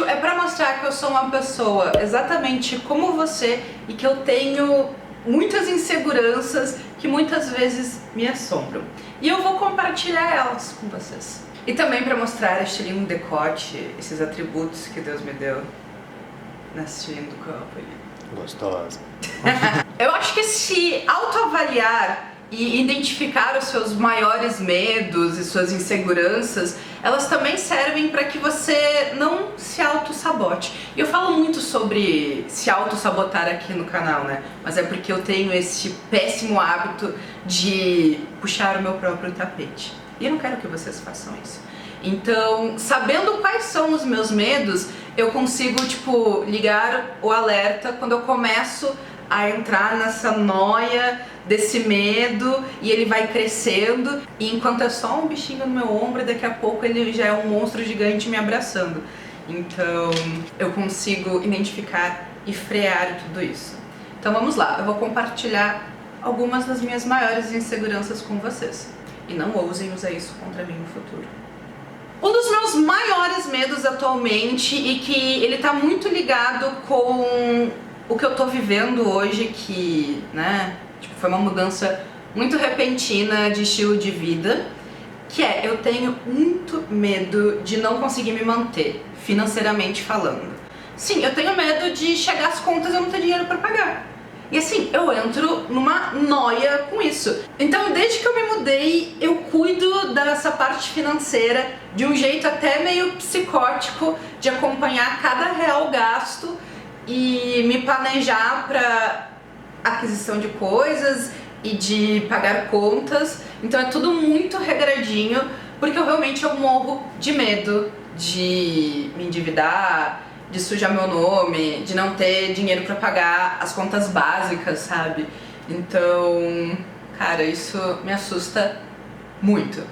vídeo é pra mostrar que eu sou uma pessoa exatamente como você e que eu tenho muitas inseguranças que muitas vezes me assombram. E eu vou compartilhar elas com vocês. E também pra mostrar este lindo decote, esses atributos que Deus me deu nesse lindo corpo aí. Gostosa. Eu acho que se autoavaliar e identificar os seus maiores medos e suas inseguranças, elas também servem para que você não se auto-sabote. E eu falo muito sobre se auto-sabotar aqui no canal, né? Mas é porque eu tenho esse péssimo hábito de puxar o meu próprio tapete. E eu não quero que vocês façam isso. Então, sabendo quais são os meus medos, eu consigo, tipo, ligar o alerta quando eu começo a entrar nessa noia desse medo e ele vai crescendo, e enquanto é só um bichinho no meu ombro, daqui a pouco ele já é um monstro gigante me abraçando. Então eu consigo identificar e frear tudo isso. Então vamos lá, eu vou compartilhar algumas das minhas maiores inseguranças com vocês. E não ousem usar isso contra mim no futuro. Um dos meus maiores medos atualmente, e que ele tá muito ligado com o que eu tô vivendo hoje, que, né, tipo, foi uma mudança muito repentina de estilo de vida, que é, eu tenho muito medo de não conseguir me manter, financeiramente falando. Sim, eu tenho medo de chegar às contas e eu não ter dinheiro pra pagar. E assim, eu entro numa noia com isso. Então, desde que eu me mudei, eu cuido dessa parte financeira de um jeito até meio psicótico, de acompanhar cada real gasto e me planejar para aquisição de coisas e de pagar contas. Então é tudo muito regradinho, porque eu realmente morro de medo de me endividar, de sujar meu nome, de não ter dinheiro para pagar as contas básicas, sabe? Então, cara, isso me assusta muito.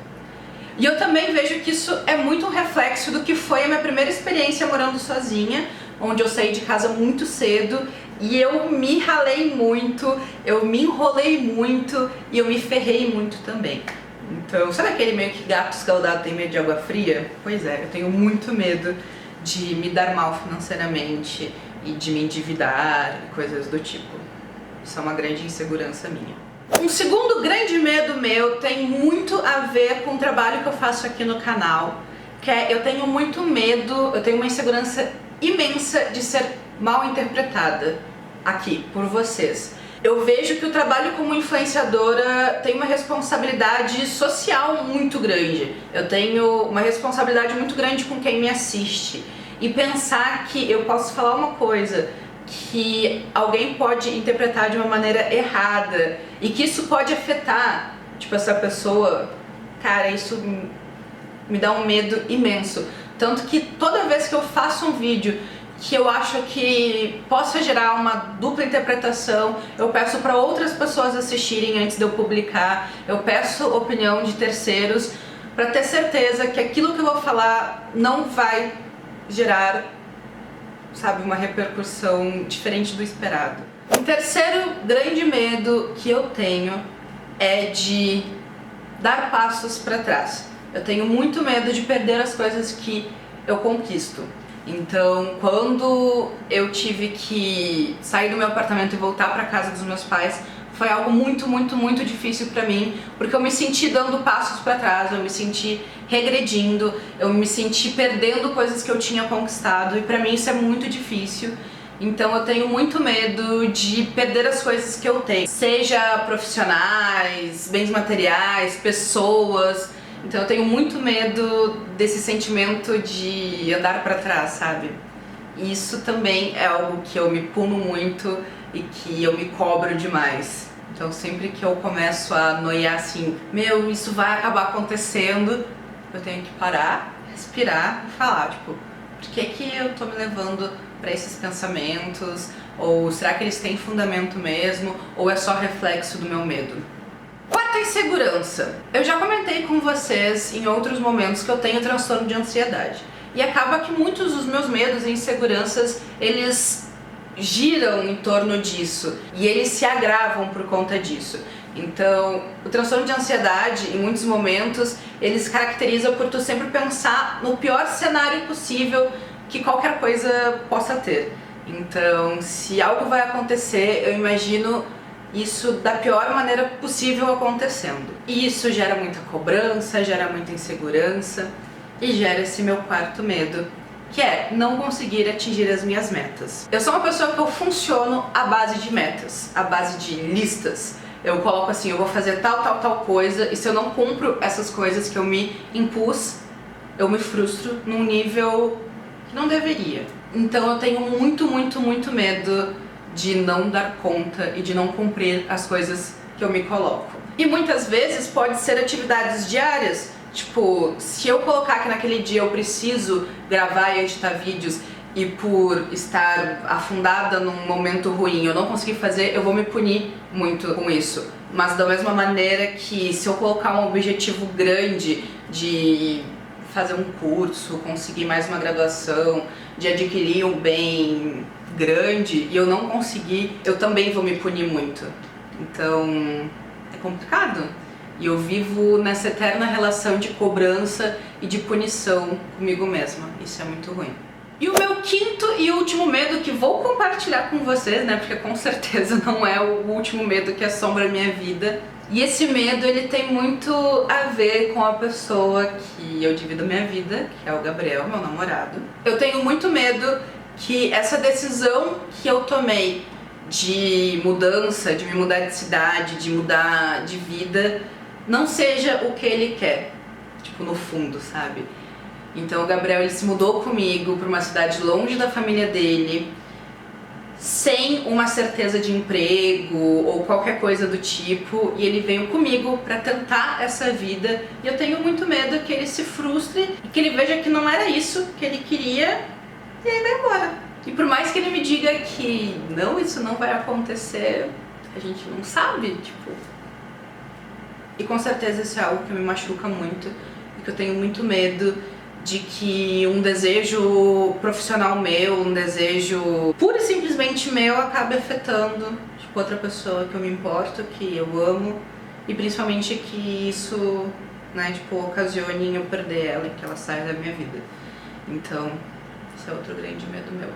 E eu também vejo que isso é muito um reflexo do que foi a minha primeira experiência morando sozinha, onde eu saí de casa muito cedo e eu me ralei muito, eu me enrolei muito e eu me ferrei muito também. Então, sabe aquele meio que gato escaldado tem medo de água fria? Pois é, eu tenho muito medo de me dar mal financeiramente e de me endividar e coisas do tipo. Isso é uma grande insegurança minha. Um segundo grande medo meu tem muito a ver com o trabalho que eu faço aqui no canal, que é, eu tenho muito medo, eu tenho uma insegurança imensa de ser mal interpretada aqui por vocês. Eu vejo que o trabalho como influenciadora tem uma responsabilidade social muito grande. Eu tenho uma responsabilidade muito grande com quem me assiste. E pensar que eu posso falar uma coisa que alguém pode interpretar de uma maneira errada e que isso pode afetar, tipo, essa pessoa, cara, isso me dá um medo imenso. Tanto que toda vez que eu faço um vídeo que eu acho que possa gerar uma dupla interpretação, eu peço para outras pessoas assistirem antes de eu publicar, eu peço opinião de terceiros para ter certeza que aquilo que eu vou falar não vai gerar, sabe, uma repercussão diferente do esperado. Um terceiro grande medo que eu tenho é de dar passos para trás. Eu tenho muito medo de perder as coisas que eu conquisto. Então, quando eu tive que sair do meu apartamento e voltar para casa dos meus pais, foi algo muito, muito, muito difícil para mim, porque eu me senti dando passos para trás, eu me senti regredindo, eu me senti perdendo coisas que eu tinha conquistado, e para mim isso é muito difícil. Então eu tenho muito medo de perder as coisas que eu tenho, seja profissionais, bens materiais, pessoas. Então eu tenho muito medo desse sentimento de andar pra trás, sabe? E isso também é algo que eu me puno muito e que eu me cobro demais. Então sempre que eu começo a noiar assim, meu, isso vai acabar acontecendo, eu tenho que parar, respirar e falar, tipo, por que eu tô me levando pra esses pensamentos? Ou será que eles têm fundamento mesmo? Ou é só reflexo do meu medo? Quarta insegurança. Eu já comentei com vocês em outros momentos que eu tenho transtorno de ansiedade. E acaba que muitos dos meus medos e inseguranças, eles giram em torno disso. E eles se agravam por conta disso. Então, o transtorno de ansiedade, em muitos momentos, ele se caracteriza por tu sempre pensar no pior cenário possível que qualquer coisa possa ter. Então, se algo vai acontecer, eu imagino isso da pior maneira possível acontecendo. E isso gera muita cobrança, gera muita insegurança e gera esse meu quarto medo, que é não conseguir atingir as minhas metas. Eu sou uma pessoa que eu funciono à base de metas, à base de listas. Eu coloco assim, eu vou fazer tal coisa, e se eu não cumpro essas coisas que eu me impus, eu me frustro num nível que não deveria. Então eu tenho muito medo de não dar conta e de não cumprir as coisas que eu me coloco. E muitas vezes pode ser atividades diárias, tipo, se eu colocar que naquele dia eu preciso gravar e editar vídeos e por estar afundada num momento ruim eu não conseguir fazer, eu vou me punir muito com isso. Mas da mesma maneira que se eu colocar um objetivo grande de fazer um curso, conseguir mais uma graduação, de adquirir um bem grande e eu não conseguir, eu também vou me punir muito. Então é complicado. E eu vivo nessa eterna relação de cobrança e de punição comigo mesma. Isso é muito ruim. E o meu quinto e último medo, que vou compartilhar com vocês, né, porque com certeza não é o último medo que assombra a minha vida. E esse medo, ele tem muito a ver com a pessoa que eu divido a minha vida, que é o Gabriel, meu namorado. Eu tenho muito medo que essa decisão que eu tomei de mudança, de me mudar de cidade, de mudar de vida, não seja o que ele quer, tipo, no fundo, sabe? Então o Gabriel, ele se mudou comigo para uma cidade longe da família dele, sem uma certeza de emprego ou qualquer coisa do tipo, e ele veio comigo para tentar essa vida, e eu tenho muito medo que ele se frustre e que ele veja que não era isso que ele queria e aí vai embora. E por mais que ele me diga que não, isso não vai acontecer, a gente não sabe, tipo. E com certeza isso é algo que me machuca muito e que eu tenho muito medo de que um desejo profissional meu, um desejo pura e simplesmente meu, acabe afetando, tipo, outra pessoa que eu me importo, que eu amo, e principalmente que isso, né, tipo, ocasione em eu perder ela e que ela saia da minha vida. Então, esse é outro grande medo meu.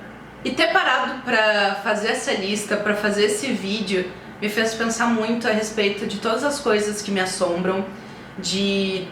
E ter parado pra fazer essa lista, pra fazer esse vídeo, me fez pensar muito a respeito de todas as coisas que me assombram, de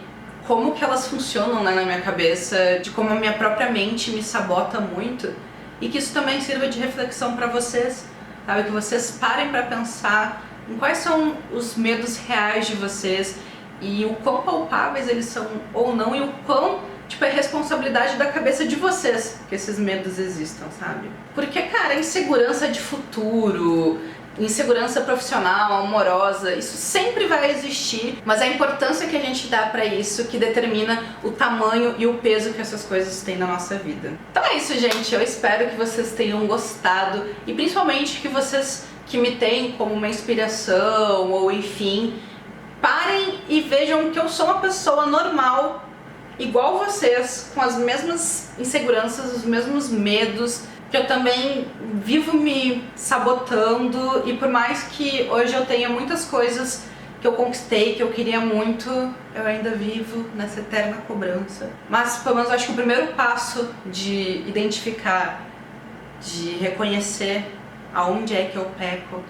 como que elas funcionam, né, na minha cabeça, de como a minha própria mente me sabota muito, e que isso também sirva de reflexão pra vocês, sabe? Que vocês parem pra pensar em quais são os medos reais de vocês e o quão palpáveis eles são ou não, e o quão, tipo, é responsabilidade da cabeça de vocês que esses medos existam, sabe? Porque, cara, insegurança de futuro, insegurança profissional, amorosa, isso sempre vai existir, mas a importância que a gente dá pra isso que determina o tamanho e o peso que essas coisas têm na nossa vida. Então é isso, gente, eu espero que vocês tenham gostado e principalmente que vocês que me têm como uma inspiração ou enfim, parem e vejam que eu sou uma pessoa normal, igual vocês, com as mesmas inseguranças, os mesmos medos, que eu também vivo me sabotando, e por mais que hoje eu tenha muitas coisas que eu conquistei, que eu queria muito, eu ainda vivo nessa eterna cobrança. Mas pelo menos eu acho que o primeiro passo de identificar, de reconhecer aonde é que eu peco,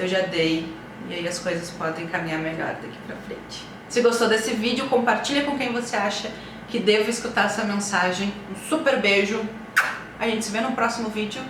eu já dei, e aí as coisas podem caminhar melhor daqui pra frente. Se gostou desse vídeo, compartilha com quem você acha que deva escutar essa mensagem. Um super beijo! A gente se vê no próximo vídeo.